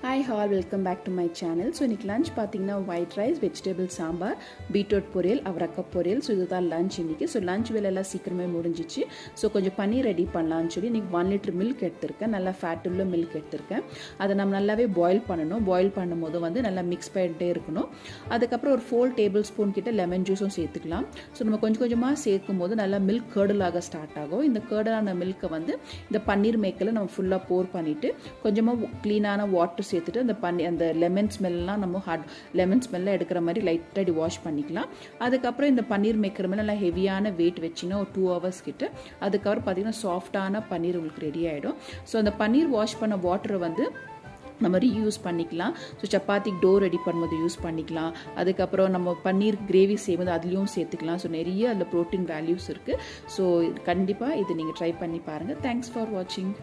Hi all, welcome back to my channel. So இன்னைக்கு lunch பாத்தீங்கன்னா white rice, vegetable sambar, beetroot பொரியல், அவரக்காய் பொரியல். So இதுதான் lunch இன்னைக்கு. So lunch வேலை எல்லாம் சீக்கிரமே முடிஞ்சிச்சு. So கொஞ்சம் பன்னீர் ரெடி பண்ணலாம்னு சொல்லி இன்னைக்கு 1 லிட்டர் மில்க் எடுத்துர்க்கேன். நல்லா ஃபேட் உள்ள மில்க் எடுத்துர்க்கேன். அதை நம்ம நல்லாவே பாயில் பண்ணனும். பாயில் பண்ணும்போது வந்து நல்லா மிக்ஸ் பண்ணிட்டே இருக்கணும். அதுக்கு அப்புறம் ஒரு 4 டேபிள்ஸ்பூன் கிட்ட லெமன் ஜூஸும் சேர்த்துக்கலாம். So நம்ம கொஞ்சம் கொஞ்சமா சேர்க்கும்போது நல்லா மில்க் curdle ஆக ஸ்டார்ட் ஆகும். இந்த curdleான மில்க்கை வந்து இந்த பன்னீர் மேக்கர்ல நம்ம ஃபுல்லா போர் பண்ணிட்டு கொஞ்சமா க்ளீனான வாட்டர் சேர்த்துட்டு அந்த லெமன் ஸ்மெல்லாம் நம்ம லெமன் ஸ்மெல்ல எடுக்கிற மாதிரி லைட்டாக வாஷ் பண்ணிக்கலாம். அதுக்கப்புறம் இந்த பன்னீர் மேக்கர் மேலே நல்லா ஹெவியான வெயிட் வச்சிங்கன்னா ஒரு 2 hours கிட்ட அதுக்கப்புறம் பார்த்தீங்கன்னா சாஃப்டான பன்னீர் உங்களுக்கு ரெடி ஆகிடும். ஸோ அந்த பன்னீர் வாஷ் பண்ண வாட்டரை வந்து நம்ம ரீயூஸ் பண்ணிக்கலாம். ஸோ சப்பாத்திக்கு டோ ரெடி பண்ணும்போது யூஸ் பண்ணிக்கலாம். அதுக்கப்புறம் நம்ம பன்னீர் கிரேவி செய்யும்போது அதுலேயும் சேர்த்துக்கலாம். ஸோ நிறைய அதில் ப்ரோட்டீன் வேல்யூஸ் இருக்குது. ஸோ கண்டிப்பாக இது நீங்கள் ட்ரை பண்ணி பாருங்கள். தேங்க்ஸ் ஃபார் வாட்சிங்.